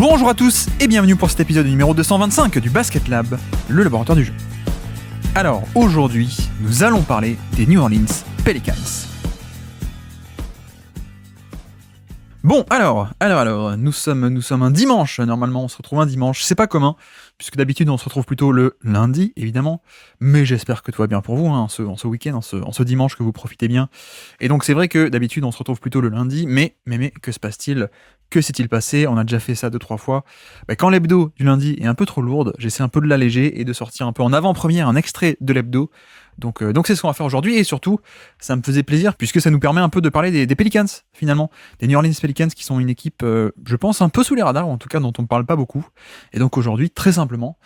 Bonjour à tous et bienvenue pour cet épisode numéro 225 du Basket Lab, le laboratoire du jeu. Alors aujourd'hui, nous allons parler des New Orleans Pelicans. Bon, alors, nous sommes un dimanche, normalement on se retrouve un dimanche, c'est pas commun, puisque d'habitude on se retrouve plutôt le lundi, évidemment, mais j'espère que tout va bien pour vous, en ce week-end, en ce dimanche, que vous profitez bien. Et donc c'est vrai que d'habitude on se retrouve plutôt le lundi, mais, que se passe-t-il ? Que s'est-il passé ? On a déjà fait ça 2-3 fois. Quand l'hebdo du lundi est un peu trop lourde, j'essaie un peu de l'alléger et de sortir un peu en avant-première un extrait de l'hebdo. Donc c'est ce qu'on va faire aujourd'hui, et surtout, ça me faisait plaisir puisque ça nous permet un peu de parler des Pelicans, finalement. Des New Orleans Pelicans qui sont une équipe, je pense, un peu sous les radars, ou en tout cas dont on ne parle pas beaucoup. Et donc aujourd'hui, très simplement,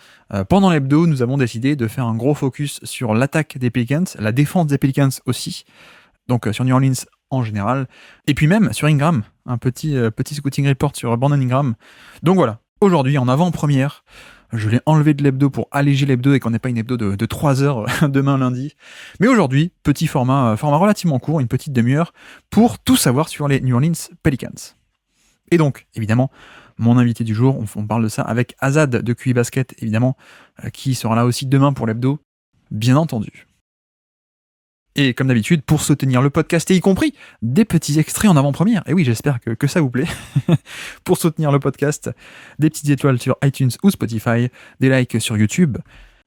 pendant l'hebdo, nous avons décidé de faire un gros focus sur l'attaque des Pelicans, la défense des Pelicans aussi, donc sur New Orleans en général, et puis même sur Ingram, un petit scouting report sur Brandon Ingram. Donc voilà, aujourd'hui, en avant-première, je l'ai enlevé de l'hebdo pour alléger l'hebdo et qu'on n'ait pas une hebdo de 3 heures demain lundi. Mais aujourd'hui, petit format relativement court, une petite demi-heure, pour tout savoir sur les New Orleans Pelicans. Et donc, évidemment, mon invité du jour, on parle de ça avec Azad de QI Basket, évidemment, qui sera là aussi demain pour l'hebdo, bien entendu. Et comme d'habitude, pour soutenir le podcast, et y compris des petits extraits en avant-première, et oui, j'espère que ça vous plaît, pour soutenir le podcast, des petites étoiles sur iTunes ou Spotify, des likes sur YouTube,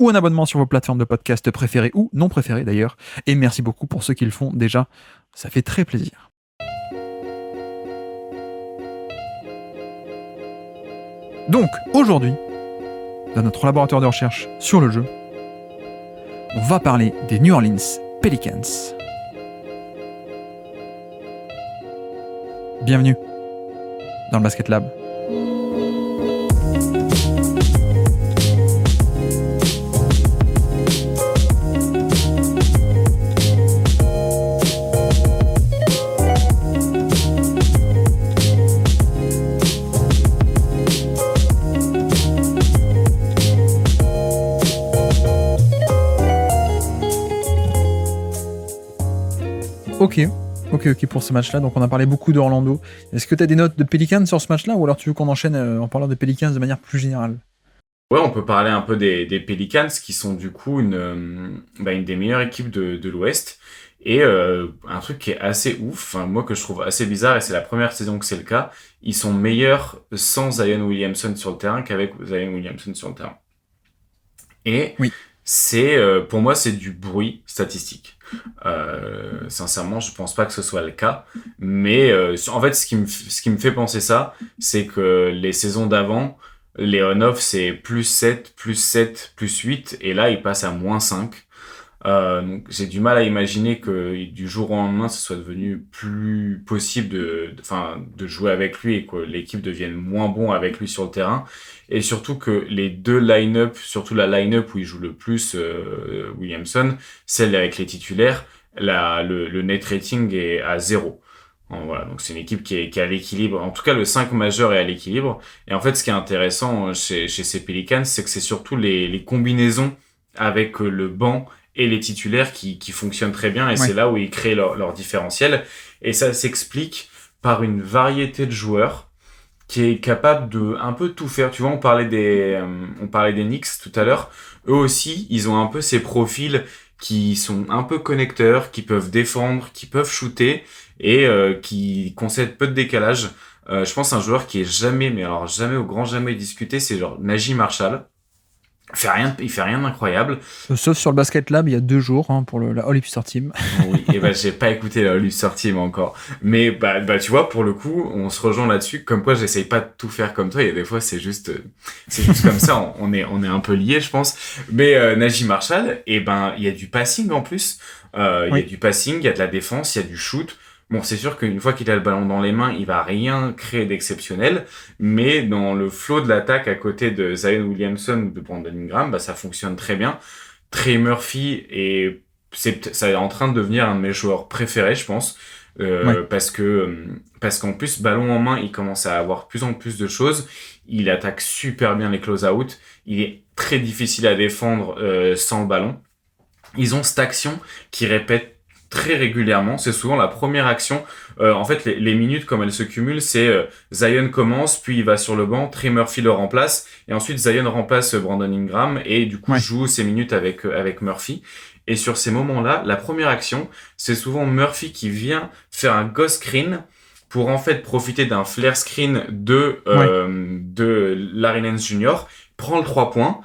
ou un abonnement sur vos plateformes de podcast préférées ou non préférées d'ailleurs, et merci beaucoup pour ceux qui le font déjà, ça fait très plaisir. Donc, aujourd'hui, dans notre laboratoire de recherche sur le jeu, on va parler des New Orleans Pelicans. Bienvenue dans le Basket Lab. Ok pour ce match-là. Donc on a parlé beaucoup d'Orlando. Est-ce que tu as des notes de Pelicans sur ce match-là, ou alors tu veux qu'on enchaîne en parlant des Pelicans de manière plus générale ? Ouais, on peut parler un peu des Pelicans qui sont du coup une des meilleures équipes de l'Ouest. Et un truc qui est assez ouf, moi que je trouve assez bizarre, et c'est la première saison que c'est le cas, ils sont meilleurs sans Zion Williamson sur le terrain qu'avec Zion Williamson sur le terrain. Et oui. C'est pour moi c'est du bruit statistique. Sincèrement, je pense pas que ce soit le cas, mais en fait ce qui me fait penser ça, c'est que les saisons d'avant, les on-off c'est plus 7, plus 7, plus 8, et là ils passent à moins 5. Donc j'ai du mal à imaginer que du jour au lendemain ce soit devenu plus possible de jouer avec lui et que l'équipe devienne moins bon avec lui sur le terrain, et surtout que les deux line-up, surtout la line-up où il joue le plus Williamson, celle avec les titulaires, le net rating est à 0. Voilà, donc c'est une équipe qui est à l'équilibre. En tout cas, le 5 majeur est à l'équilibre. Et en fait, ce qui est intéressant chez ces Pelicans, c'est que c'est surtout les combinaisons avec le banc et les titulaires qui fonctionnent très bien, et c'est là où ils créent leur différentiel. Et ça s'explique par une variété de joueurs qui est capable de un peu tout faire. Tu vois, on parlait des Knicks tout à l'heure. Eux aussi, ils ont un peu ces profils qui sont un peu connecteurs, qui peuvent défendre, qui peuvent shooter, et qui concèdent peu de décalage. Je pense à un joueur qui est jamais au grand jamais discuté, c'est genre Naji Marshall. Il fait rien d'incroyable. Sauf sur le Basket Lab, il y a 2 jours, pour la All-Hipster Team. Oui, et j'ai pas écouté la All-Hipster Team encore. Mais tu vois, pour le coup, on se rejoint là-dessus. Comme quoi, j'essaye pas de tout faire comme toi. Et des fois, c'est juste comme ça. On est un peu liés, je pense. Mais Naji Marshall, il y a du passing en plus. Il y a du passing, il y a de la défense, il y a du shoot. Bon, c'est sûr qu'une fois qu'il a le ballon dans les mains, il va rien créer d'exceptionnel, mais dans le flow de l'attaque à côté de Zion Williamson ou de Brandon Ingram, ça fonctionne très bien. Trey Murphy ça est en train de devenir un de mes joueurs préférés, je pense, parce qu'en plus, ballon en main, il commence à avoir plus en plus de choses. Il attaque super bien les close-out. Il est très difficile à défendre sans le ballon. Ils ont cette action qui répète très régulièrement. C'est souvent la première action. En fait, les minutes, comme elles se cumulent, c'est Zion commence, puis il va sur le banc, Trey Murphy le remplace, et ensuite Zion remplace Brandon Ingram, et du coup Ouais. joue ses minutes avec Murphy. Et sur ces moments-là, la première action, c'est souvent Murphy qui vient faire un ghost screen pour en fait profiter d'un flare screen Ouais. de Larry Nance Jr., prend le 3 points.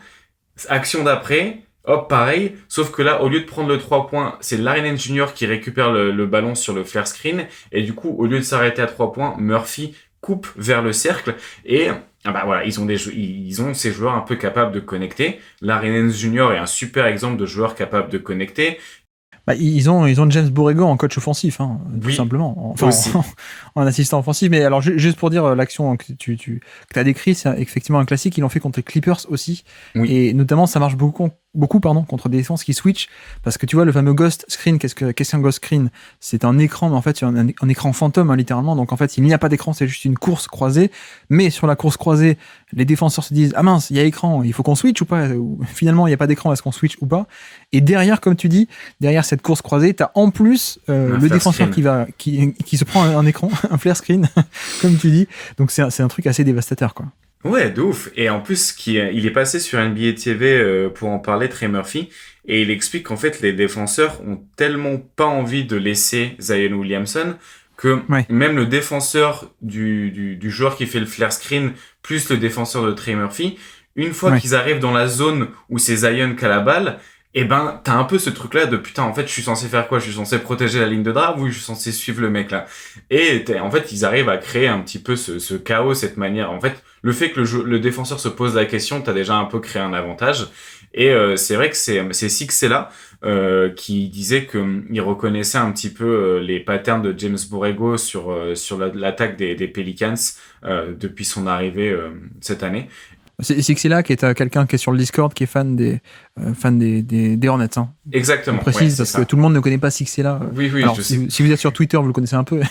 Action d'après, hop, pareil, sauf que là, au lieu de prendre le 3 points, c'est Larry Nance Jr. qui récupère le ballon sur le flare screen, et du coup, au lieu de s'arrêter à 3 points, Murphy coupe vers le cercle, et ah bah voilà, ils ont ces joueurs un peu capables de connecter. Larry Nance Jr. est un super exemple de joueur capable de connecter. Bah, ils ont James Borrego en coach offensif, hein, tout Oui, simplement. Enfin, aussi. en assistant offensif. Mais alors, juste pour dire, l'action que tu as décrit, c'est effectivement un classique. Ils l'ont fait contre les Clippers aussi. Oui, Et notamment, ça marche beaucoup contre des défenses qui switch. Parce que tu vois, le fameux ghost screen, qu'est-ce qu'un ghost screen? C'est un écran, mais en fait, c'est un écran fantôme, hein, littéralement. Donc, en fait, il n'y a pas d'écran, c'est juste une course croisée. Mais sur la course croisée, les défenseurs se disent, ah mince, il y a écran, il faut qu'on switch ou pas? Ou, finalement, il n'y a pas d'écran, est-ce qu'on switch ou pas? Et derrière, comme tu dis, derrière cette course croisée, t'as en plus un le flare défenseur screen. qui se prend un écran, un flare screen, comme tu dis. Donc c'est un truc assez dévastateur, quoi. Ouais, de ouf. Et en plus, il est passé sur NBA TV pour en parler, Trey Murphy, et il explique qu'en fait, les défenseurs ont tellement pas envie de laisser Zion Williamson que Ouais, même le défenseur du joueur qui fait le flare screen, plus le défenseur de Trey Murphy, une fois ouais, qu'ils arrivent dans la zone où c'est Zion qui a la balle, eh ben, t'as un peu ce truc-là de putain, en fait, je suis censé faire quoi? Je suis censé protéger la ligne de drive ou je suis censé suivre le mec là? Et en fait, ils arrivent à créer un petit peu ce chaos, cette manière. En fait, le fait que le défenseur se pose la question, t'as déjà un peu créé un avantage. Et c'est vrai que c'est Sixella qui disait que il reconnaissait un petit peu les patterns de James Borrego sur l'attaque des Pelicans depuis son arrivée cette année. c'est que c'est là qui est quelqu'un qui est sur le Discord, qui est fan des Hornets, hein. On Exactement, ouais, précise c'est parce que ça. tout le monde ne connaît pas Sixella. Oui, oui, Alors, je sais. si vous êtes sur Twitter, vous le connaissez un peu,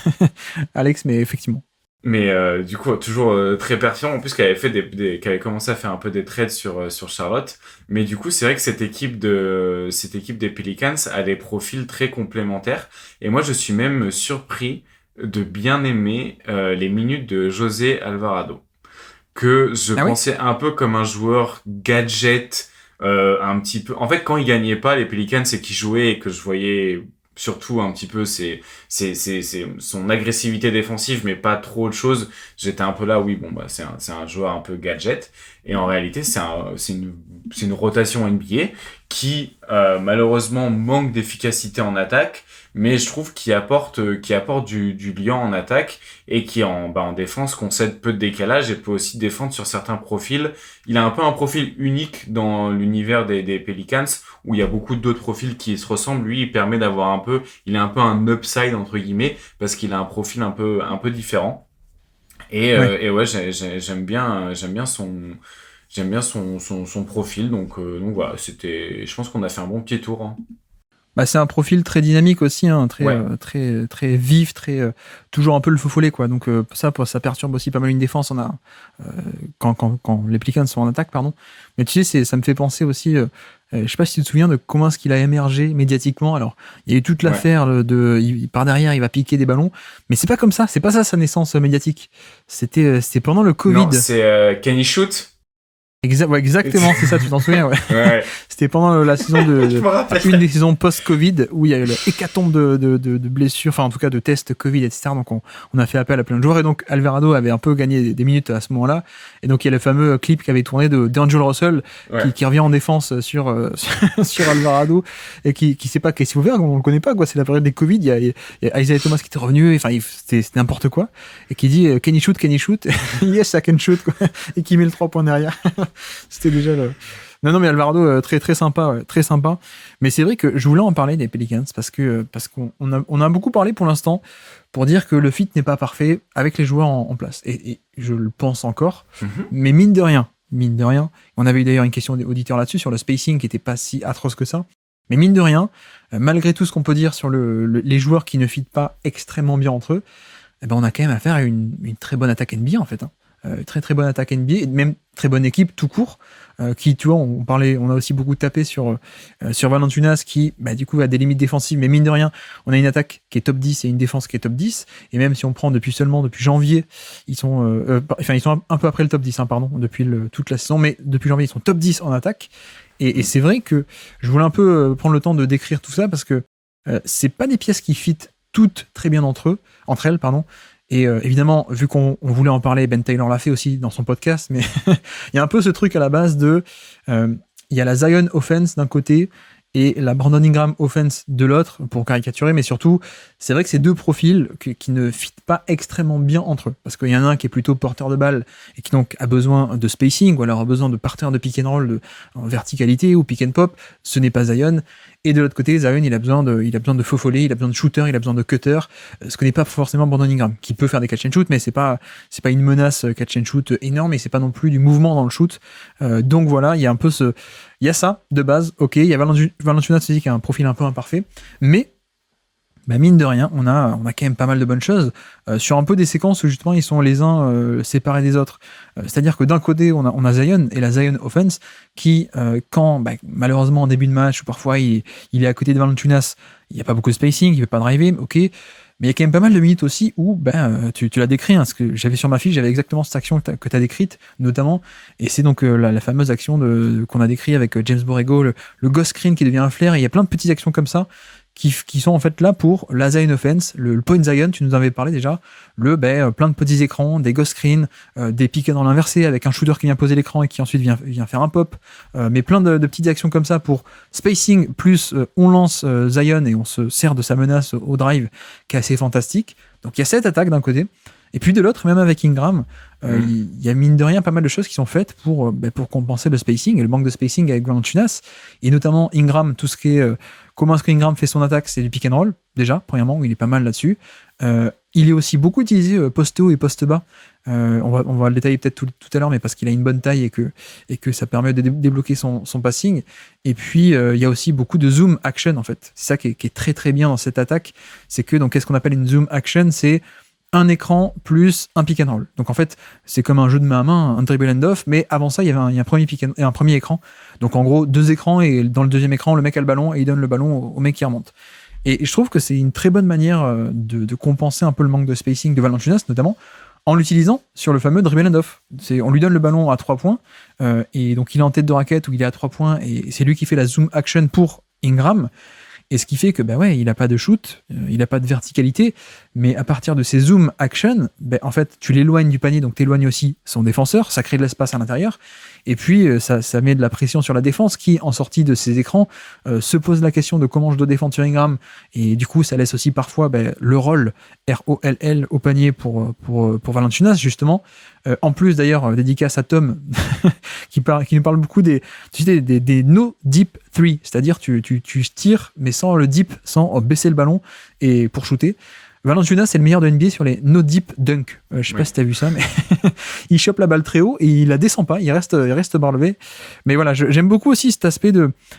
Alex, mais effectivement. Mais du coup, toujours très pertinent. En plus, qu'elle avait commencé à faire un peu des trades sur Charlotte. Mais du coup, c'est vrai que cette équipe des Pelicans a des profils très complémentaires. Et moi, je suis même surpris de bien aimer les minutes de José Alvarado, que je Ah oui? pensais un peu comme un joueur gadget, un petit peu. En fait, quand il gagnait pas les Pelicans, c'est qu'il jouait et que je voyais surtout un petit peu son agressivité défensive, mais pas trop de choses. J'étais un peu là, oui, bon, bah, c'est un joueur un peu gadget. Et en réalité, c'est une rotation NBA qui, malheureusement, manque d'efficacité en attaque, mais je trouve qu'il apporte du lien en attaque et qui en défense concède peu de décalage et peut aussi défendre sur certains profils. Il a un peu un profil unique dans l'univers des Pelicans où il y a beaucoup d'autres profils qui se ressemblent. Lui, il permet d'avoir il est un peu un upside entre guillemets parce qu'il a un profil un peu différent. Ouais. Et ouais, j'aime bien son profil. Donc voilà, je pense qu'on a fait un bon petit tour, hein. Bah, c'est un profil très dynamique aussi, hein, Ouais, très vif, toujours un peu le feu follet, quoi. Donc ça perturbe aussi pas mal une défense. Quand les Pelicans sont en attaque, pardon. Mais tu sais, ça me fait penser aussi. Je sais pas si tu te souviens de comment est-ce qu'il a émergé médiatiquement. Alors, il y a eu toute ouais. l'affaire par derrière, il va piquer des ballons, mais c'est pas comme ça. C'est pas ça sa naissance médiatique. C'était pendant le Covid. Non, c'est Kenny Shoot. Ouais, exactement, c'est ça. Tu t'en souviens, ouais. Ouais, C'était pendant la saison je me rappelle. une des saisons post-Covid où il y a eu l'hécatombe de blessures, enfin en tout cas de tests Covid, etc. Donc on a fait appel à plein de joueurs et donc Alvarado avait un peu gagné des minutes à ce moment-là. Et donc il y a le fameux clip qui avait tourné de D'Angelo Russell Ouais. qui revient en défense sur Alvarado et qui sait pas qu'est-ce qu'il faut faire, on le connaît pas, quoi. C'est la période des Covid, il y a Isaiah Thomas qui était revenu, enfin c'était n'importe quoi. Et qui dit can you shoot, yes I can shoot, quoi. Et qui met le 3 points derrière. C'était déjà le. Non, mais Alvarado, très très sympa, ouais, très sympa. Mais c'est vrai que je voulais en parler des Pelicans parce qu'on a beaucoup parlé pour l'instant pour dire que le fit n'est pas parfait avec les joueurs en place. Et je le pense encore. Mhm. Mais mine de rien, on avait eu d'ailleurs une question d'auditeur là-dessus sur le spacing qui était pas si atroce que ça. Mais mine de rien, malgré tout ce qu'on peut dire sur les joueurs qui ne fitent pas extrêmement bien entre eux, eh ben on a quand même affaire à une très bonne attaque NBA en fait, hein. très très bonne attaque NBA, et même très bonne équipe tout court, qui, tu vois, on a aussi beaucoup tapé sur Valanciunas qui, du coup, a des limites défensives, mais mine de rien, on a une attaque qui est top 10 et une défense qui est top 10, et même si on prend depuis janvier, ils sont un peu après le top 10, hein, pardon, depuis toute la saison, mais depuis janvier, ils sont top 10 en attaque, et c'est vrai que je voulais un peu prendre le temps de décrire tout ça, parce que c'est pas des pièces qui fit toutes très bien entre elles, pardon. Et évidemment, vu qu'on voulait en parler, Ben Taylor l'a fait aussi dans son podcast, mais il y a un peu ce truc à la base de... Il y a la Zion offense d'un côté et la Brandon Ingram offense de l'autre, pour caricaturer, mais surtout, c'est vrai que c'est deux profils qui ne fit pas extrêmement bien entre eux, parce qu'il y en a un qui est plutôt porteur de balle et qui donc a besoin de spacing, ou alors a besoin de partenaires de pick and roll en verticalité ou pick and pop, ce n'est pas Zion. Et de l'autre côté, Zion, il a besoin de faux follets, il a besoin de shooter, il a besoin de cutter, ce que n'est pas forcément Brandon Ingram, qui peut faire des catch and shoot, mais c'est pas une menace catch and shoot énorme, et c'est pas non plus du mouvement dans le shoot. Donc voilà, il y a un peu il y a ça de base. Ok, il y a Valanciunas aussi qui a un profil un peu imparfait, mais mine de rien, on a quand même pas mal de bonnes choses sur un peu des séquences où justement ils sont les uns séparés des autres. C'est-à-dire que d'un côté, on a Zion et la Zion offense qui, quand malheureusement en début de match ou parfois il est à côté de Valanciunas, il n'y a pas beaucoup de spacing, il ne peut pas driver, ok. Mais il y a quand même pas mal de minutes aussi où, tu l'as décrit, hein, ce que j'avais sur ma fiche, j'avais exactement cette action que tu as décrite, notamment, et c'est donc la fameuse action qu'on a décrite avec James Borrego, le ghost screen qui devient un flair, et il y a plein de petites actions comme ça qui sont en fait là pour la Zion offense, le point Zion, tu nous en avais parlé déjà, plein de petits écrans, des ghost screens, des pick dans l'inversé avec un shooter qui vient poser l'écran et qui ensuite vient faire un pop, mais plein de petites actions comme ça pour spacing, plus on lance Zion et on se sert de sa menace au drive qui est assez fantastique. Donc il y a cette attaque d'un côté, et puis de l'autre, même avec Ingram, il y a mine de rien pas mal de choses qui sont faites pour compenser le spacing et le manque de spacing avec Valanciunas, et notamment Ingram, tout ce qui est comment est-ce que Ingram fait son attaque, c'est du pick and roll déjà, premièrement, où il est pas mal là-dessus. Il est aussi beaucoup utilisé poste haut et poste bas. On va le détailler peut-être tout à l'heure, mais parce qu'il a une bonne taille et que ça permet de débloquer son passing. Et puis il y a aussi beaucoup de zoom action en fait. C'est ça qui est très très bien dans cette attaque, c'est que donc qu'est-ce qu'on appelle une zoom action, c'est un écran plus un pick and roll. Donc en fait, c'est comme un jeu de main à main, un dribble and off, mais avant ça, il y avait un premier écran. Donc en gros, deux écrans, et dans le deuxième écran, le mec a le ballon et il donne le ballon au mec qui remonte. Et je trouve que c'est une très bonne manière de compenser un peu le manque de spacing de Valanciunas, notamment en l'utilisant sur le fameux dribble and off. On lui donne le ballon à 3 points, et donc il est en tête de raquette ou il est à 3 points, et c'est lui qui fait la zoom action pour Ingram. Et ce qui fait que, il n'a pas de shoot, il n'a pas de verticalité, mais à partir de ces zoom action, en fait, tu l'éloignes du panier, donc tu éloignes aussi son défenseur, ça crée de l'espace à l'intérieur, et puis ça met de la pression sur la défense qui, en sortie de ces écrans, se pose la question de comment je dois défendre sur Ingram, et du coup, ça laisse aussi parfois le roll, R-O-L-L, au panier pour Valanciunas, justement. En plus, d'ailleurs, dédicace à Tom, qui nous parle beaucoup des no deep three, c'est-à-dire tu tires, mais sans le deep, sans baisser le ballon et pour shooter. Valanciunas, c'est le meilleur de NBA sur les no deep dunk. Je sais pas si t'as vu ça, mais il chope la balle très haut et il la descend pas, il reste barre levée. Mais voilà, j'aime beaucoup aussi cet aspect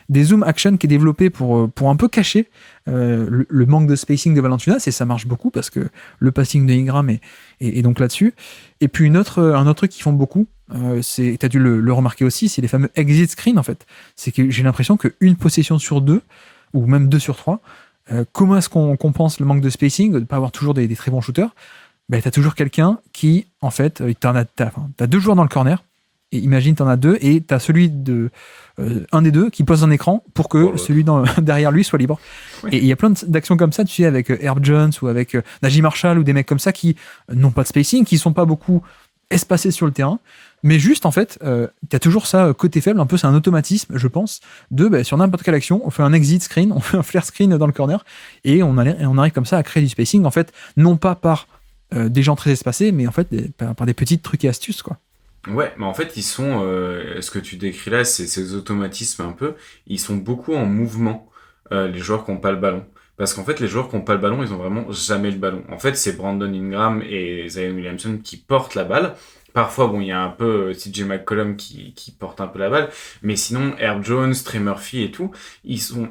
des zoom action qui est développé pour un peu cacher le manque de spacing de Valanciunas, et ça marche beaucoup parce que le passing de Ingram est donc là-dessus. Et puis un autre truc qu'ils font beaucoup, t'as dû le remarquer aussi, c'est les fameux exit screen en fait. C'est que j'ai l'impression qu'une possession sur 2, ou même 2 sur 3, comment est-ce qu'on compense le manque de spacing, de ne pas avoir toujours des très bons shooters? T'as toujours quelqu'un qui, en fait, t'as 2 joueurs dans le corner, et imagine t'en as 2, et t'as un des deux qui pose un écran pour que celui derrière lui soit libre. Oui. Et il y a plein d'actions comme ça, tu sais, avec Herb Jones ou avec Najee Marshall ou des mecs comme ça qui n'ont pas de spacing, qui sont pas beaucoup espacés sur le terrain, mais juste en fait, t'as toujours ça côté faible, un peu c'est un automatisme, je pense, sur n'importe quelle action, on fait un exit screen, on fait un flare screen dans le corner, et on arrive comme ça à créer du spacing, en fait, non pas par des gens très espacés, mais en fait par des petits trucs et astuces, quoi. Ouais, mais en fait, ils sont, ce que tu décris là, c'est ces automatismes un peu, ils sont beaucoup en mouvement, les joueurs qui n'ont pas le ballon. Parce qu'en fait, les joueurs qui n'ont pas le ballon, ils ont vraiment jamais le ballon. En fait, c'est Brandon Ingram et Zion Williamson qui portent la balle. Parfois, il y a un peu CJ McCollum qui porte un peu la balle. Mais sinon, Herb Jones, Trey Murphy et tout, ils sont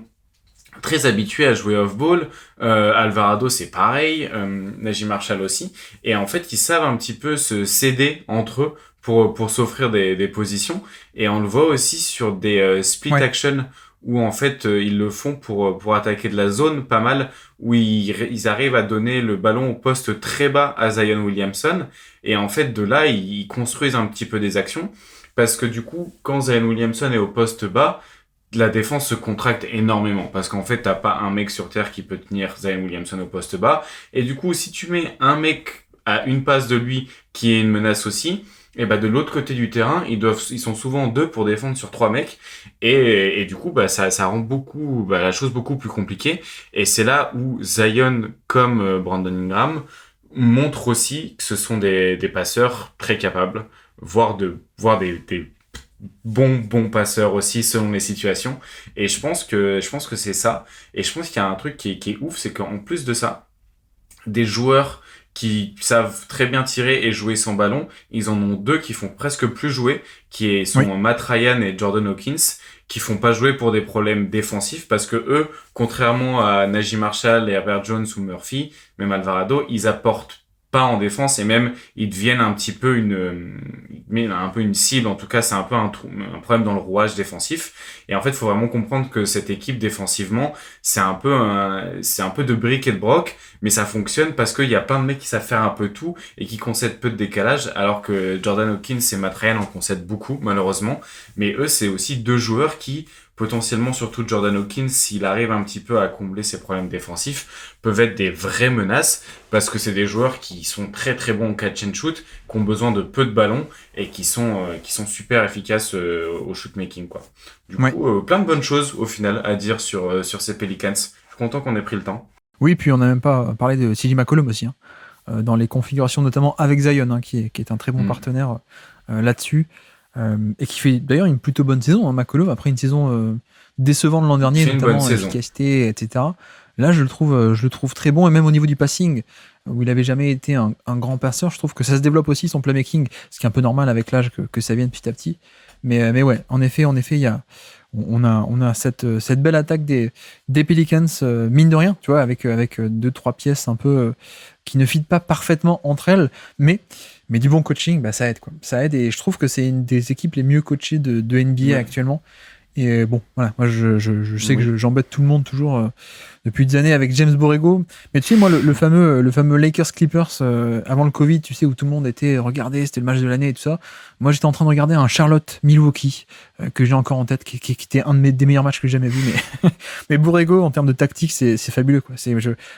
très habitués à jouer off-ball. Alvarado, c'est pareil. Najee Marshall aussi. Et en fait, ils savent un petit peu se céder entre eux pour s'offrir des positions. Et on le voit aussi sur des split Ouais. action où en fait ils le font pour attaquer de la zone pas mal, où ils arrivent à donner le ballon au poste très bas à Zion Williamson. Et en fait, de là, ils construisent un petit peu des actions. Parce que du coup, quand Zion Williamson est au poste bas, la défense se contracte énormément parce qu'en fait t'as pas un mec sur terre qui peut tenir Zion Williamson au poste bas, et du coup si tu mets un mec à une passe de lui qui est une menace aussi, et bah de l'autre côté du terrain ils sont souvent deux pour défendre sur trois mecs, et du coup bah ça rend beaucoup la chose beaucoup plus compliquée, et c'est là où Zion comme Brandon Ingram montrent aussi que ce sont des passeurs très capables, voire des bons passeurs aussi selon les situations. Et je pense que c'est ça. Et je pense qu'il y a un truc qui est ouf, c'est qu'en plus de ça, des joueurs qui savent très bien tirer et jouer sans ballon, ils en ont deux qui font presque plus jouer, Oui. sont Matt Ryan et Jordan Hawkins, qui font pas jouer pour des problèmes défensifs, parce que eux, contrairement à Najee Marshall et Herbert Jones ou Murphy, même Alvarado, ils apportent pas en défense, et même ils deviennent un petit peu un peu une cible. En tout cas, c'est un peu un problème dans le rouage défensif. Et en fait, il faut vraiment comprendre que cette équipe défensivement, c'est un peu de brick et de broc, mais ça fonctionne parce qu'il y a plein de mecs qui savent faire un peu tout et qui concèdent peu de décalage, alors que Jordan Hawkins et Matt Ryan en concèdent beaucoup, malheureusement. Mais eux, c'est aussi deux joueurs qui, potentiellement, surtout Jordan Hawkins, s'il arrive un petit peu à combler ses problèmes défensifs, peuvent être des vraies menaces, parce que c'est des joueurs qui sont très très bons au catch and shoot, qui ont besoin de peu de ballons, et qui sont super efficaces au shoot making, quoi. Du Ouais. coup, plein de bonnes choses au final à dire sur ces Pelicans. Je suis content qu'on ait pris le temps. Oui, puis on n'a même pas parlé de CJ McCollum aussi, hein, dans les configurations, notamment avec Zion, hein, qui est un très bon Mm. partenaire là-dessus, et qui fait d'ailleurs une plutôt bonne saison, hein, McCollum, après une saison décevante l'an Il dernier, fait une bonne notamment en saison. efficacité, etc. Là, je le trouve très bon, et même au niveau du passing, où il avait jamais été un grand passeur, je trouve que ça se développe aussi son playmaking, ce qui est un peu normal avec l'âge que ça vienne petit à petit. Mais ouais, en effet, il y a, on a cette belle attaque des Pelicans, mine de rien, tu vois, avec deux, trois pièces un peu qui ne fitent pas parfaitement entre elles, mais du bon coaching, bah, ça aide, quoi. Ça aide, et je trouve que c'est une des équipes les mieux coachées de NBA Ouais. actuellement. Et bon, voilà, moi je sais que Oui. j'embête tout le monde toujours depuis des années avec James Borrego. Mais tu sais, moi, le fameux Lakers Clippers avant le Covid, tu sais, où tout le monde était regardé, c'était le match de l'année et tout ça. Moi, j'étais en train de regarder un Charlotte Milwaukee que j'ai encore en tête, qui était un des meilleurs matchs que j'ai jamais vu. Mais Borrego, en termes de tactique, c'est fabuleux, quoi.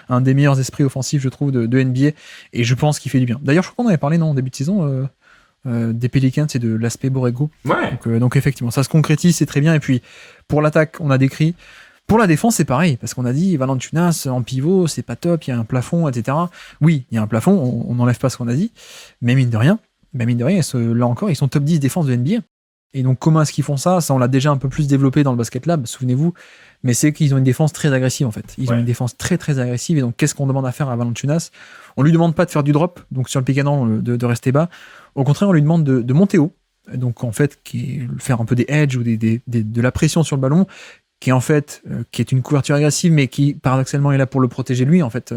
Un des meilleurs esprits offensifs, je trouve, de NBA. Et je pense qu'il fait du bien. D'ailleurs, je crois qu'on avait parlé, non, en début de saison, des Pelicans et de l'aspect Borrego. Ouais. Donc effectivement, ça se concrétise, c'est très bien. Et puis, pour l'attaque, on a décrit. Pour la défense, c'est pareil, parce qu'on a dit Valanciunas en pivot, c'est pas top, il y a un plafond, etc. Oui, il y a un plafond, on n'enlève pas ce qu'on a dit, mais mine de rien, là encore, ils sont top 10 défense de NBA. Et donc, comment est-ce qu'ils font ça? Ça, on l'a déjà un peu plus développé dans le Basket Lab, souvenez-vous, mais c'est qu'ils ont une défense très agressive, en fait. Ils ont Ouais. une défense très, très agressive, et donc, qu'est-ce qu'on demande à faire à Valanciunas? On lui demande pas de faire du drop, donc sur le pick and roll, de rester bas. Au contraire, on lui demande de monter haut, donc en fait, faire un peu des edges ou de la pression sur le ballon, qui est une couverture agressive, mais qui paradoxalement est là pour le protéger lui. En fait,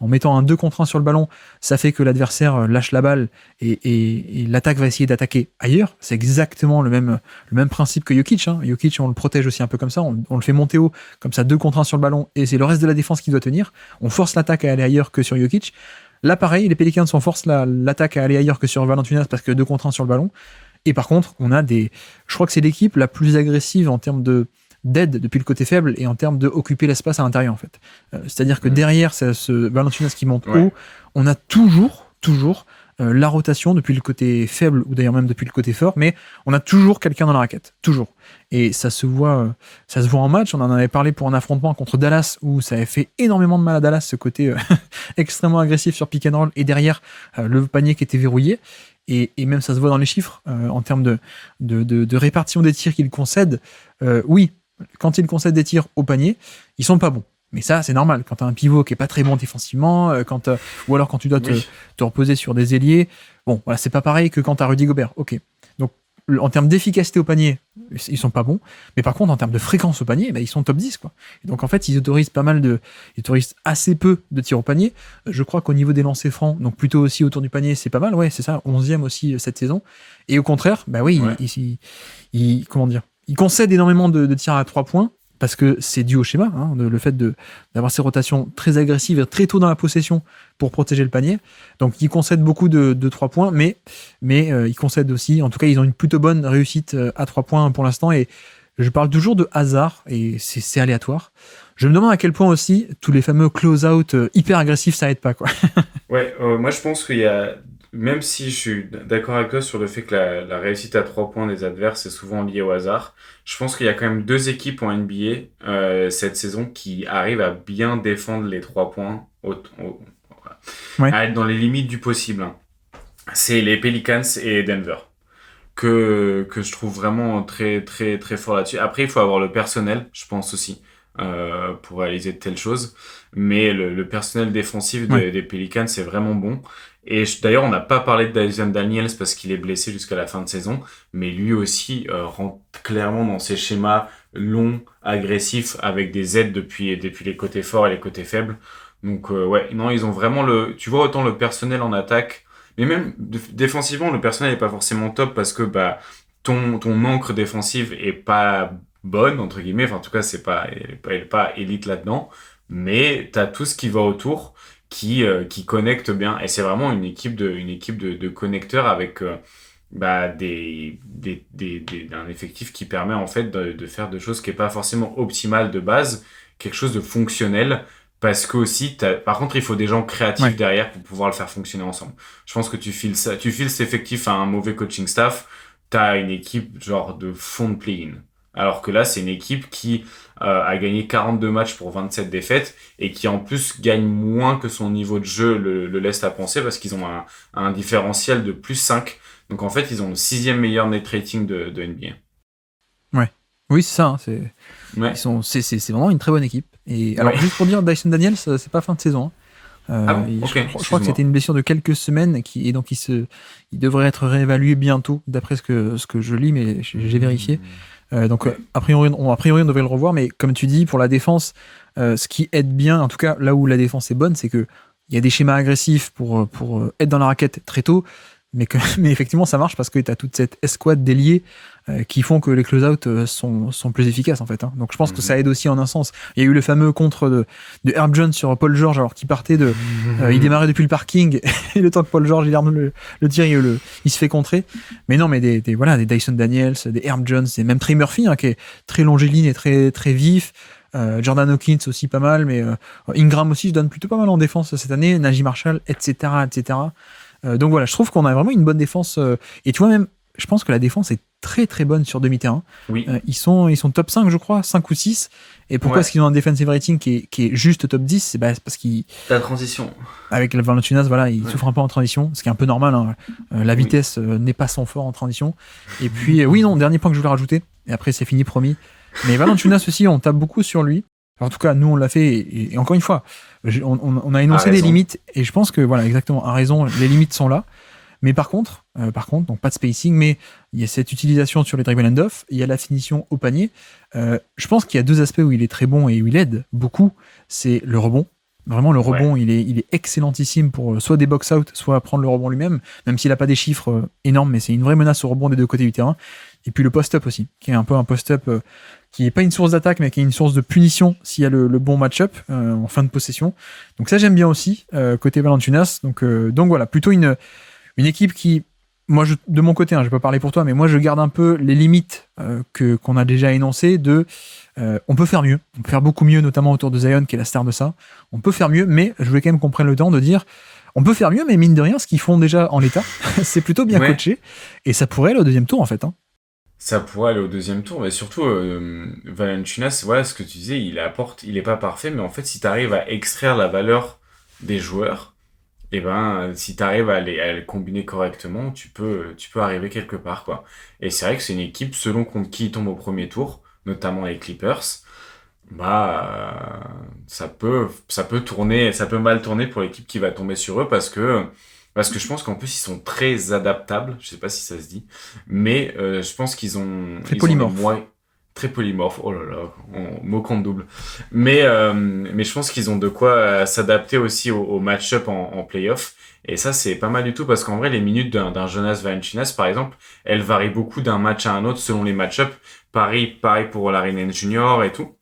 en mettant un 2 contre 1 sur le ballon, ça fait que l'adversaire lâche la balle, et l'attaque va essayer d'attaquer ailleurs. C'est exactement le même principe que Jokic, hein. Jokic, on le protège aussi un peu comme ça, on le fait monter haut, comme ça, 2 contre 1 sur le ballon, et c'est le reste de la défense qui doit tenir. On force l'attaque à aller ailleurs que sur Jokic. Là, pareil, les Pelicans, on force l'attaque à aller ailleurs que sur Valanciunas, parce que 2 contre 1 sur le ballon. Et par contre, je crois que c'est l'équipe la plus agressive en termes d'aide depuis le côté faible, et en termes de occuper l'espace à l'intérieur, en fait. C'est-à-dire que Mm. derrière ce Valanciunas qui monte Ouais. haut, on a toujours la rotation depuis le côté faible, ou d'ailleurs même depuis le côté fort, mais on a toujours quelqu'un dans la raquette, toujours. Et ça se voit en match. On en avait parlé pour un affrontement contre Dallas, où ça avait fait énormément de mal à Dallas, ce côté extrêmement agressif sur pick and roll, et derrière le panier qui était verrouillé. Et même ça se voit dans les chiffres en termes de répartition des tirs qu'ils concèdent. Oui, quand ils concèdent des tirs au panier, ils sont pas bons. Mais ça, c'est normal. Quand tu as un pivot qui est pas très bon défensivement, ou alors quand tu dois Oui. te reposer sur des ailiers, bon, voilà, c'est pas pareil que quand tu as Rudy Gobert. Ok. Donc, en termes d'efficacité au panier, ils sont pas bons, mais par contre, en termes de fréquence au panier, ils sont top 10, quoi. Et donc, en fait, ils autorisent assez peu de tirs au panier. Je crois qu'au niveau des lancers francs, donc plutôt aussi autour du panier, c'est pas mal, ouais, c'est ça, 11e aussi cette saison. Et au contraire, oui, Ouais. comment dire, ils concèdent énormément de tirs à 3 points, parce que c'est dû au schéma, le fait d'avoir ces rotations très agressives très tôt dans la possession pour protéger le panier. Donc ils concèdent beaucoup de 3 points, mais ils concèdent aussi, en tout cas ils ont une plutôt bonne réussite à 3 points pour l'instant, et je parle toujours de hasard, et c'est aléatoire. Je me demande à quel point aussi tous les fameux close-out hyper agressifs, ça aide pas, quoi. Ouais, moi je pense qu'il y a, même si je suis d'accord avec toi sur le fait que la réussite à 3 points des adverses est souvent liée au hasard, je pense qu'il y a quand même 2 équipes en NBA cette saison qui arrivent à bien défendre les 3 points, Ouais. à être dans les limites du possible, hein. C'est les Pelicans et Denver, que je trouve vraiment très, très, très fort là-dessus. Après, il faut avoir le personnel, je pense aussi, pour réaliser de telles choses. Mais le personnel défensif Ouais. des Pelicans, c'est vraiment bon. Et d'ailleurs, on n'a pas parlé de Dyson Daniels parce qu'il est blessé jusqu'à la fin de saison. Mais lui aussi rentre clairement dans ces schémas longs, agressifs, avec des aides depuis les côtés forts et les côtés faibles. Donc, ouais, non, ils ont vraiment tu vois, autant le personnel en attaque, mais même défensivement, le personnel n'est pas forcément top parce que ton encre défensive est pas bonne, entre guillemets. Enfin, en tout cas, elle est pas élite là-dedans. Mais tu as tout ce qui va autour qui connecte bien. Et c'est vraiment une équipe de connecteurs avec un effectif qui permet en fait de faire des choses qui n'est pas forcément optimales de base, quelque chose de fonctionnel. Parce que aussi, par contre, il faut des gens créatifs Ouais. derrière pour pouvoir le faire fonctionner ensemble. Je pense que tu files cet effectif à un mauvais coaching staff, t'as une équipe genre de fond de play-in. Alors que là, c'est une équipe qui a gagné 42 matchs pour 27 défaites et qui en plus gagne moins que son niveau de jeu le laisse à penser parce qu'ils ont un différentiel de +5. Donc en fait, ils ont le 6e meilleur net rating de NBA. Ouais. Oui, c'est ça, Ouais. c'est vraiment une très bonne équipe. Et alors, Ouais. juste pour dire, Dyson Daniels, c'est pas fin de saison. Ah bon, ok, Je crois que excuse-moi. c'était une blessure de quelques semaines et donc il devrait être réévalué bientôt, d'après ce que je lis, mais j'ai vérifié. Donc Ouais. a priori, on devrait le revoir, mais comme tu dis, pour la défense, ce qui aide bien, en tout cas là où la défense est bonne, c'est que il y a des schémas agressifs pour être dans la raquette très tôt, mais effectivement ça marche parce que tu as toute cette escouade d'ailiers qui font que les close-out sont plus efficaces en fait. Donc je pense que ça aide aussi en un sens. Il y a eu le fameux contre de Herb Jones sur Paul George, alors qu'il partait il démarrait depuis le parking et le temps que Paul George il arme le tir, il se fait contrer. Mais non, mais des Dyson Daniels, des Herb Jones, et même Trey Murphy qui est très longiligne et très, très vif. Jordan Hawkins aussi pas mal, mais Ingram aussi je donne plutôt pas mal en défense cette année, Najee Marshall, etc. Donc voilà, je trouve qu'on a vraiment une bonne défense. Et tu vois, même, je pense que la défense est très très bonne sur demi-terrain. Oui. Ils sont top 5, je crois, 5 ou 6. Et pourquoi est-ce qu'ils ont un defensive rating qui est juste top 10? C'est parce qu'ils. La transition. Avec le Valanciunas, voilà, il souffre un peu en transition, ce qui est un peu normal. La vitesse n'est pas son fort en transition. Et puis, oui, non, dernier point que je voulais rajouter. Et après, c'est fini, promis. Mais Valanciunas aussi, on tape beaucoup sur lui. En tout cas, nous, on l'a fait. Et encore une fois, on a énoncé des limites. Et je pense que, voilà, exactement, à raison, les limites sont là. Mais par contre, donc pas de spacing, mais il y a cette utilisation sur les dribble and off, il y a la finition au panier. Je pense qu'il y a 2 aspects où il est très bon et où il aide beaucoup. C'est le rebond. Vraiment, le rebond, il est excellentissime pour soit des box-out, soit prendre le rebond lui-même, même s'il n'a pas des chiffres énormes, mais c'est une vraie menace au rebond des 2 côtés du terrain. Et puis le post-up aussi, qui est un peu un post-up qui n'est pas une source d'attaque, mais qui est une source de punition s'il y a le bon match-up en fin de possession. Donc ça, j'aime bien aussi, côté Valanciunas. Donc voilà, plutôt une équipe qui, moi, de mon côté, je vais pas parler pour toi, mais moi, je garde un peu les limites qu'on a déjà énoncées on peut faire mieux. On peut faire beaucoup mieux, notamment autour de Zion, qui est la star de ça. On peut faire mieux, mais je voulais quand même qu'on prenne le temps de dire on peut faire mieux, mais mine de rien, ce qu'ils font déjà en l'état, c'est plutôt bien coaché. Et ça pourrait aller au 2e tour, en fait. Ça pourrait aller au 2e tour, mais surtout, Valanciunas, voilà ce que tu disais, il est pas parfait, mais en fait, si tu arrives à extraire la valeur des joueurs, et si tu arrives à les combiner correctement, tu peux arriver quelque part, quoi. Et c'est vrai que c'est une équipe, selon contre qui il tombe au 1er tour, notamment les Clippers, ça peut tourner, ça peut mal tourner pour l'équipe qui va tomber sur eux parce que Parce que je pense qu'en plus, ils sont très adaptables. Je sais pas si ça se dit. Mais je pense Très ils ont les polymorphe. moyens... Très polymorphes. Oh là là, mot compte double. Mais je pense qu'ils ont de quoi s'adapter aussi au match-up en play-off. Et ça, c'est pas mal du tout. Parce qu'en vrai, les minutes d'un Jonas Valanciunas, par exemple, elles varient beaucoup d'un match à un autre selon les match-up. Pareil pour Larinen Junior et tout.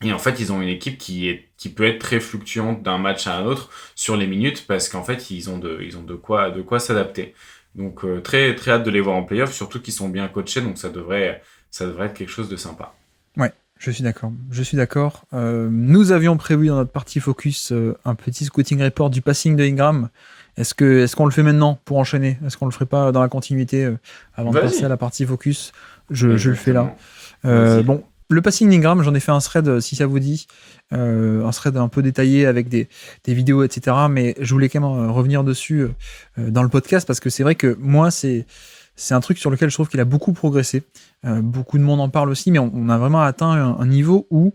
Et en fait, ils ont une équipe qui peut être très fluctuante d'un match à un autre sur les minutes parce qu'en fait, ils ont de quoi s'adapter. Donc, très, très hâte de les voir en playoff, surtout qu'ils sont bien coachés, donc ça devrait être quelque chose de sympa. Ouais, je suis d'accord. Je suis d'accord. Nous avions prévu dans notre partie focus un petit scouting report du passing de Ingram. Est-ce qu'on le fait maintenant pour enchaîner? Est-ce qu'on le ferait pas dans la continuité avant de passer à Vas-y. la partie focus? Je le fais là. Exactement. Vas-y. Bon, le passing d'Ingram, j'en ai fait un thread si ça vous dit. Un thread un peu détaillé avec des vidéos, etc. Mais je voulais quand même revenir dessus dans le podcast parce que c'est vrai que moi, c'est un truc sur lequel je trouve qu'il a beaucoup progressé. Beaucoup de monde en parle aussi, mais on a vraiment atteint un niveau où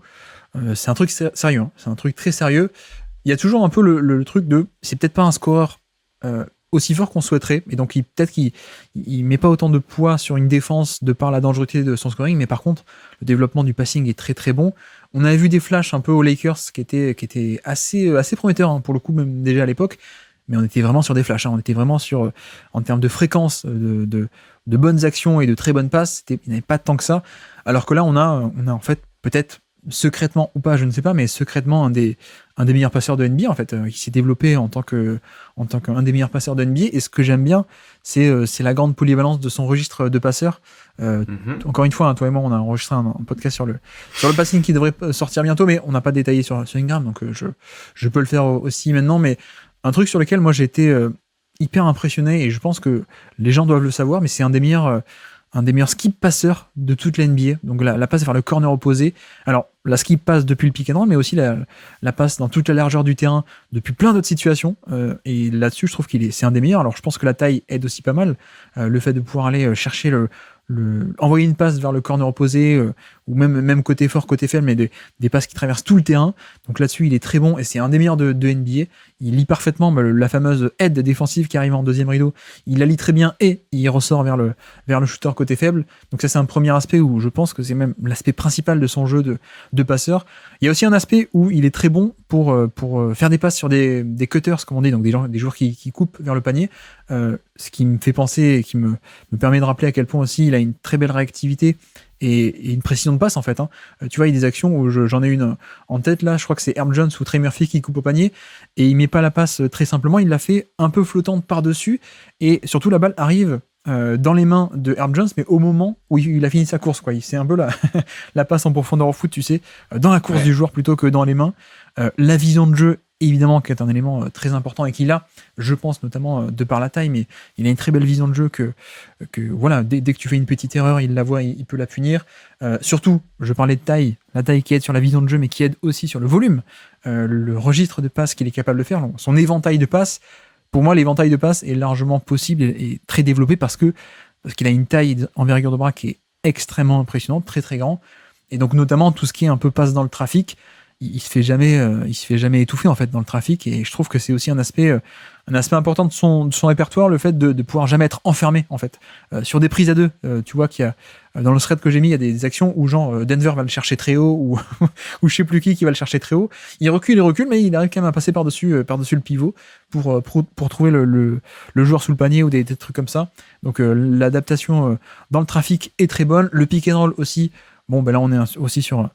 c'est un truc sérieux. Hein. C'est un truc très sérieux. Il y a toujours un peu le truc de c'est peut-être pas un scoreur aussi fort qu'on souhaiterait, et donc peut-être qu'il il met pas autant de poids sur une défense de par la dangerosité de son scoring, mais par contre, le développement du passing est très très bon. On avait vu des flashs un peu aux Lakers qui étaient assez prometteurs, hein, pour le coup, même déjà à l'époque, mais on était vraiment sur des flashs. Hein. On était vraiment sur, en termes de fréquence, de bonnes actions et de très bonnes passes, il n'y avait pas tant que ça. Alors que là, on a en fait peut-être secrètement ou pas, je ne sais pas, mais secrètement un des meilleurs passeurs de NBA en fait, qui s'est développé en tant qu'un des meilleurs passeurs de NBA. Et ce que j'aime bien, c'est la grande polyvalence de son registre de passeur. Mhm. Encore une fois, hein, toi et moi, on a enregistré un podcast sur le passing qui devrait sortir bientôt, mais on n'a pas détaillé sur Ingram, donc je peux le faire aussi maintenant. Mais un truc sur lequel moi j'ai été hyper impressionné, et je pense que les gens doivent le savoir, mais c'est un des meilleurs skip passeurs de toute la NBA. Donc la passe vers le corner opposé. Alors la skip passe depuis le pick and roll, mais aussi la passe dans toute la largeur du terrain depuis plein d'autres situations. Et là-dessus, je trouve c'est un des meilleurs. Alors je pense que la taille aide aussi pas mal. Le fait de pouvoir aller chercher envoyer une passe vers le corner opposé, ou même côté fort, côté faible, mais des passes qui traversent tout le terrain. Donc là-dessus, il est très bon et c'est un des meilleurs de NBA. Il lit parfaitement la fameuse aide défensive qui arrive en deuxième rideau. Il la lit très bien et il ressort vers le shooter côté faible. Donc ça, c'est un premier aspect où je pense que c'est même l'aspect principal de son jeu de passeur. Il y a aussi un aspect où il est très bon pour faire des passes sur des cutters, comme on dit, donc des joueurs qui coupent vers le panier. Ce qui me fait penser et qui me permet de rappeler à quel point aussi il a une très belle réactivité et une précision de passe en fait. Hein. Tu vois, il y a des actions où j'en ai une en tête là, je crois que c'est Herb Jones ou Trey Murphy qui coupe au panier et il met pas la passe très simplement, il la fait un peu flottante par-dessus et surtout la balle arrive dans les mains de Herb Jones, mais au moment où il a fini sa course, quoi. C'est un peu la passe en profondeur au foot, tu sais, dans la course Ouais. du joueur plutôt que dans les mains. La vision de jeu, évidemment, qui est un élément très important et qu'il a, je pense notamment de par la taille, mais il a une très belle vision de jeu que voilà, dès que tu fais une petite erreur, il la voit, il peut la punir. Surtout, je parlais de taille, la taille qui aide sur la vision de jeu, mais qui aide aussi sur le volume, le registre de passes qu'il est capable de faire, son éventail de passes. Pour moi, l'éventail de passes est largement possible et très développé parce qu'il a une taille envergure de bras qui est extrêmement impressionnante, très très grand. Et donc notamment tout ce qui est un peu passe dans le trafic, il se fait jamais étouffer en fait dans le trafic. Et je trouve que c'est aussi un aspect important de son répertoire, le fait de pouvoir jamais être enfermé en fait. Sur des prises à deux, tu vois qu'il y a dans le thread que j'ai mis, il y a des actions où genre Denver va le chercher très haut ou ou je sais plus qui va le chercher très haut. Il recule, mais il arrive quand même à passer par-dessus le pivot pour trouver le joueur sous le panier ou des trucs comme ça. Donc l'adaptation dans le trafic est très bonne. Le pick and roll aussi. Bon, ben là, on est aussi sur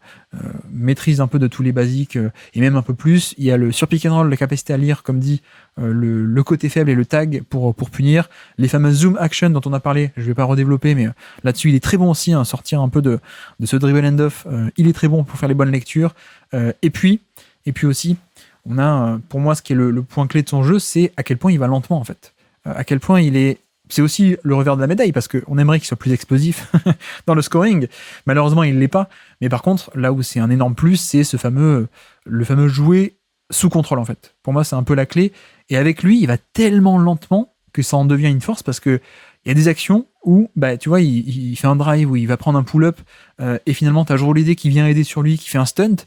maîtrise un peu de tous les basiques et même un peu plus. Il y a sur pick and roll la capacité à lire, comme dit, le côté faible et le tag pour punir. Les fameuses zoom action dont on a parlé, je vais pas redévelopper, mais là-dessus, il est très bon aussi, hein, sortir un peu de ce dribble and off. Il est très bon pour faire les bonnes lectures. Et puis aussi, on a, pour moi, ce qui est le point clé de son jeu, c'est à quel point il va lentement, en fait. À quel point c'est aussi le revers de la médaille parce qu'on aimerait qu'il soit plus explosif dans le scoring. Malheureusement, il ne l'est pas. Mais par contre, là où c'est un énorme plus, c'est le fameux jouer sous contrôle en fait. Pour moi, c'est un peu la clé. Et avec lui, il va tellement lentement que ça en devient une force parce que il y a des actions où, bah, tu vois, il fait un drive où il va prendre un pull-up et finalement, tu as Jrue Holiday qui vient aider sur lui, qui fait un stunt.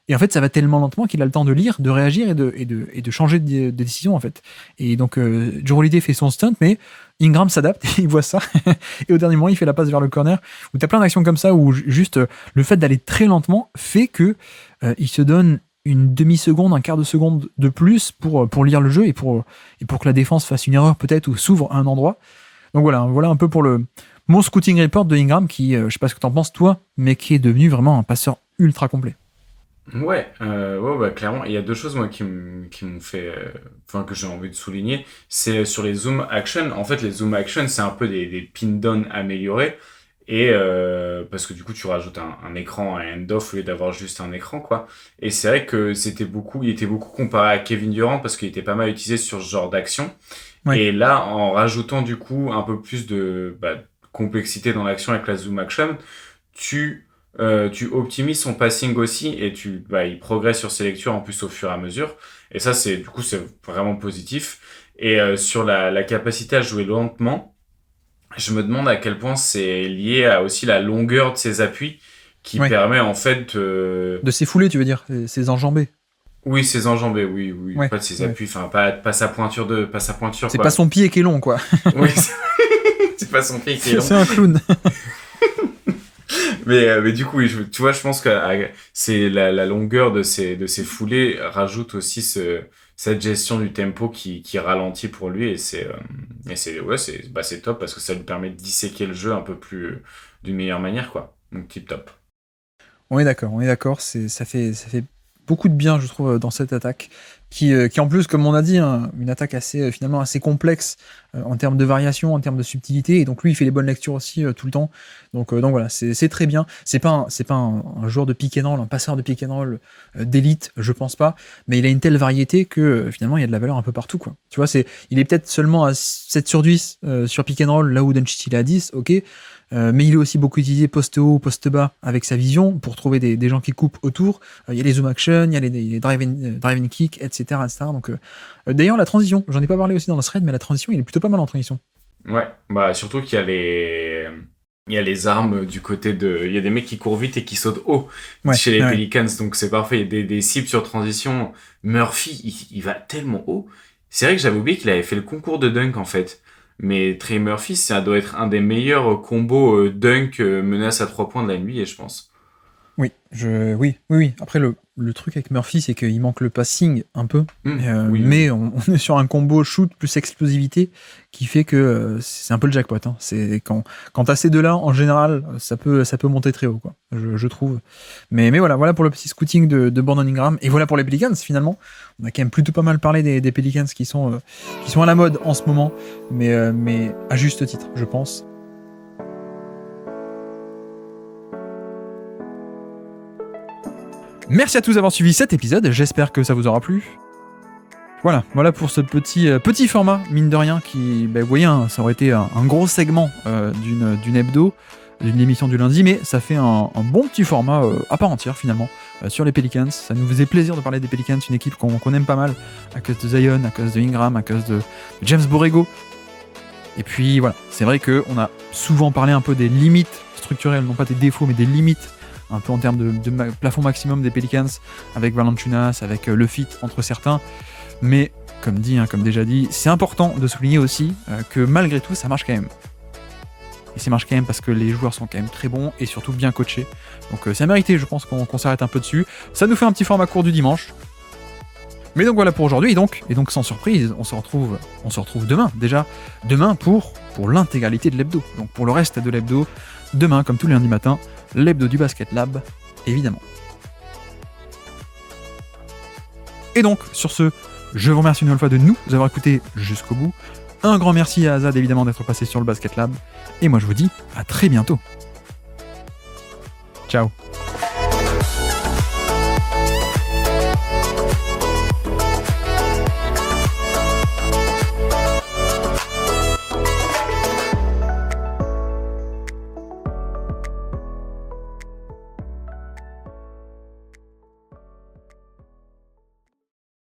Et en fait, ça va tellement lentement qu'il a le temps de lire, de réagir et de changer de décision, en fait. Et donc, Joe Holiday fait son stunt, mais Ingram s'adapte, il voit ça, et au dernier moment, il fait la passe vers le corner, où t'as plein d'actions comme ça, où juste le fait d'aller très lentement fait que il se donne une demi-seconde, un quart de seconde de plus pour lire le jeu et pour que la défense fasse une erreur peut-être ou s'ouvre à un endroit. Donc voilà un peu pour mon scouting report de Ingram qui, je sais pas ce que t'en penses toi, mais qui est devenu vraiment un passeur ultra complet. Ouais, bah, clairement, il y a deux choses moi qui m'ont fait, enfin que j'ai envie de souligner, c'est sur les zoom action. En fait, les zoom action, c'est un peu des pin down améliorés et parce que du coup, tu rajoutes un écran, un end-off au lieu d'avoir juste un écran, quoi. Et c'est vrai que il était beaucoup comparé à Kevin Durant parce qu'il était pas mal utilisé sur ce genre d'action. Ouais. Et là, en rajoutant du coup un peu plus de complexité dans l'action avec la zoom action, tu optimises son passing aussi et il progresse sur ses lectures en plus au fur et à mesure. Et ça, c'est vraiment positif. Et sur la capacité à jouer lentement, je me demande à quel point c'est lié à aussi la longueur de ses appuis qui Ouais. permet en fait de... De ses foulées, tu veux dire, ses enjambées. Oui, ses enjambées, oui, Ouais. pas de ses Ouais. appuis, enfin pas sa pointure C'est quoi. pas son pied qui est long, quoi. Oui, c'est pas son pied qui est long. C'est un clown. Mais du coup, oui, tu vois, je pense que c'est la longueur de ces foulées rajoute aussi cette gestion du tempo qui ralentit pour lui et c'est top parce que ça lui permet de disséquer le jeu un peu plus d'une meilleure manière, quoi. Donc tip top. On est d'accord. Ça fait beaucoup de bien, je trouve, dans cette attaque, qui en plus, comme on a dit, hein, une attaque finalement assez complexe en termes de variation, en termes de subtilité. Et donc lui, il fait les bonnes lectures aussi tout le temps. Donc voilà, c'est très bien. C'est pas un joueur de pick and roll, un passeur de pick and roll d'élite, je pense pas. Mais il a une telle variété que finalement, il y a de la valeur un peu partout, quoi. Tu vois, il est peut-être seulement à 7 sur 10 sur pick and roll, là où Doncic il est à 10, ok. Mais il est aussi beaucoup utilisé poste haut, poste bas avec sa vision pour trouver des gens qui coupent autour. Il y a les zoom action, il y a les drive and kick, etc. Donc, d'ailleurs, la transition, j'en ai pas parlé aussi dans le thread, mais la transition, il est plutôt pas mal en transition. Ouais, surtout qu'il y a les armes du côté il y a des mecs qui courent vite et qui sautent haut chez les Pelicans, donc c'est parfait. Il y a des cibles sur transition. Murphy, il va tellement haut. C'est vrai que j'avais oublié qu'il avait fait le concours de dunk en fait. Mais Trey Murphy, ça doit être un des meilleurs combos dunk menace à 3 points de la NBA, je pense. Oui. Après, le truc avec Murphy, c'est qu'il manque le passing un peu. Mais on est sur un combo shoot plus explosivité qui fait que c'est un peu le jackpot. Hein. C'est quand t'as ces deux-là, en général, ça peut monter très haut, quoi, je trouve. Mais voilà pour le petit scouting de Brandon Ingram. Et voilà pour les Pelicans, finalement. On a quand même plutôt pas mal parlé des Pelicans qui sont à la mode en ce moment, mais à juste titre, je pense. Merci à tous d'avoir suivi cet épisode, j'espère que ça vous aura plu. Voilà pour ce petit format, mine de rien, qui, vous voyez, hein, ça aurait été un gros segment d'une hebdo, d'une émission du lundi, mais ça fait un bon petit format à part entière, finalement, sur les Pelicans. Ça nous faisait plaisir de parler des Pelicans, une équipe qu'on aime pas mal, à cause de Zion, à cause de Ingram, à cause de James Borrego. Et puis voilà, c'est vrai qu'on a souvent parlé un peu des limites structurelles, non pas des défauts, mais des limites un peu en termes de plafond maximum des Pelicans, avec Valanciunas, avec le fit entre certains. Mais, comme déjà dit, c'est important de souligner aussi que malgré tout, ça marche quand même. Et ça marche quand même parce que les joueurs sont quand même très bons et surtout bien coachés. Donc c'est mérité, je pense qu'on s'arrête un peu dessus. Ça nous fait un petit format court du dimanche. Mais donc voilà pour aujourd'hui, et donc sans surprise, on se retrouve demain, déjà. Demain pour l'intégralité de l'hebdo. Donc pour le reste de l'hebdo, demain, comme tous les lundis matins, l'hebdo du Basket Lab, évidemment. Et donc, sur ce, je vous remercie une nouvelle fois de nous avoir écoutés jusqu'au bout. Un grand merci à Azad, évidemment, d'être passé sur le Basket Lab. Et moi, je vous dis à très bientôt. Ciao.